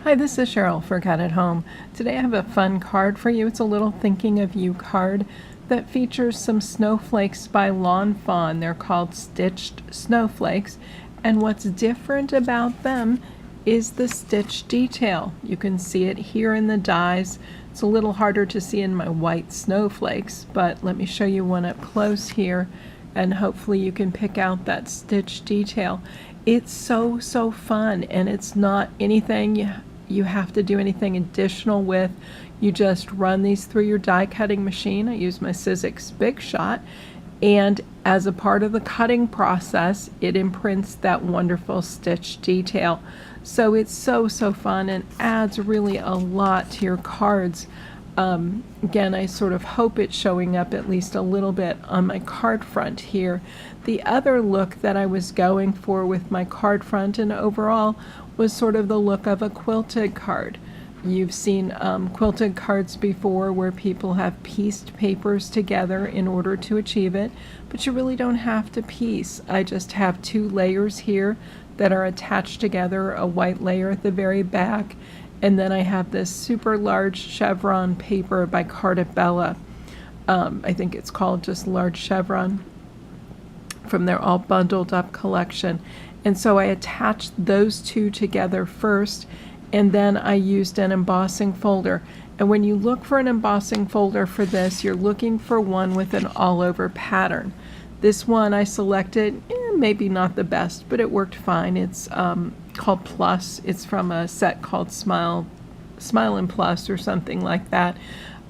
Hi, this is Cheryl for Cut at Home. Today I have a fun card for you. It's a little thinking of you card that features some snowflakes by Fawn. They're called stitched snowflakes, and what's different about them is the stitch detail. You can see it here in the dies. It's a little harder to see in my white snowflakes, but let me show you one up close here, and hopefully you can pick out that stitch detail. It's so fun, and it's not anything you have to do anything additional with. You just run these through your die cutting machine. I use my Sizzix Big Shot, and as a part of the cutting process, it imprints that wonderful stitch detail. So it's so fun and adds really a lot to your cards. Again, I sort of hope it's showing up at least a little bit on my card front here. The other look that I was going for with my card front and overall was sort of the look of a quilted card. You've seen quilted cards before where people have pieced papers together in order to achieve it, but you really don't have to piece. I just have two layers here that are attached together, a white layer at the very back, and then I have this super large chevron paper by Cartabella. I think it's called just large chevron, from their all bundled up collection. And so I attached those two together first, and then I used an embossing folder. And when you look for an embossing folder for this, you're looking for one with an all-over pattern. This one I selected, maybe not the best, but it worked fine. It's called Plus. It's from a set called Smile and Plus or something like that.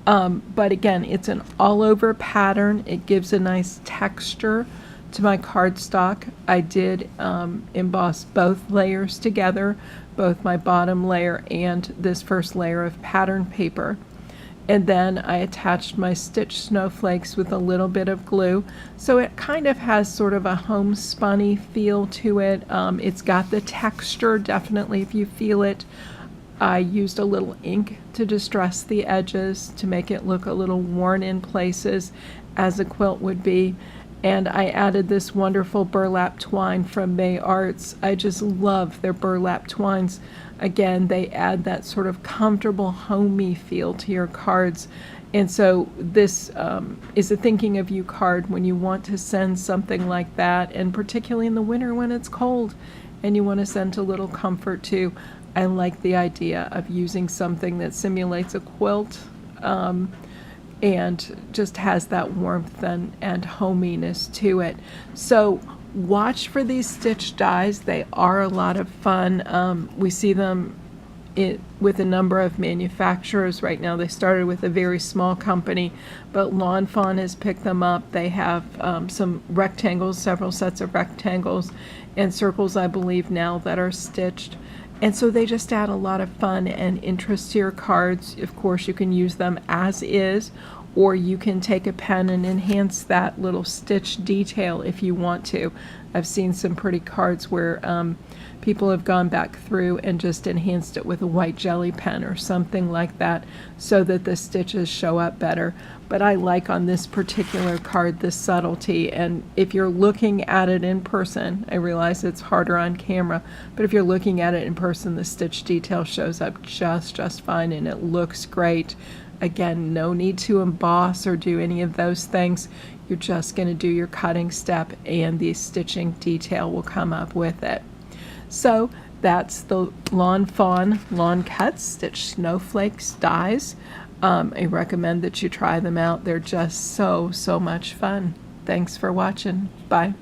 But again, it's an all-over pattern. It gives a nice texture to my cardstock. I did emboss both layers together, both my bottom layer and this first layer of pattern paper. And then I attached my stitch snowflakes with a little bit of glue. So it kind of has sort of a homespunny feel to it. It's got the texture, definitely, if you feel it. I used a little ink to distress the edges to make it look a little worn in places, as a quilt would be. And I added this wonderful burlap twine from May Arts. I just love their burlap twines. Again, they add that sort of comfortable, homey feel to your cards. And so this is a thinking of you card when you want to send something like that, and particularly in the winter when it's cold and you want to send a little comfort too. I like the idea of using something that simulates a quilt, and just has that warmth and hominess to it. So watch for these stitch dies. They are a lot of fun. We see them with a number of manufacturers right now. They started with a very small company, but Fawn has picked them up. They have some rectangles, several sets of rectangles and circles, I believe, now that are stitched. And so they just add a lot of fun and interest to your cards. Of course, you can use them as is, or you can take a pen and enhance that little stitch detail if you want to. I've seen some pretty cards where people have gone back through and just enhanced it with a white jelly pen or something like that so that the stitches show up better. But I like on this particular card this subtlety, and if you're looking at it in person, I realize it's harder on camera, but if you're looking at it in person, the stitch detail shows up just fine and it looks great. Again, no need to emboss or do any of those things. You're just going to do your cutting step and the stitching detail will come up with it. So that's the Fawn Lawn Cuts Stitch Snowflakes dies. I recommend that you try them out. They're just so much fun. Thanks for watching. Bye.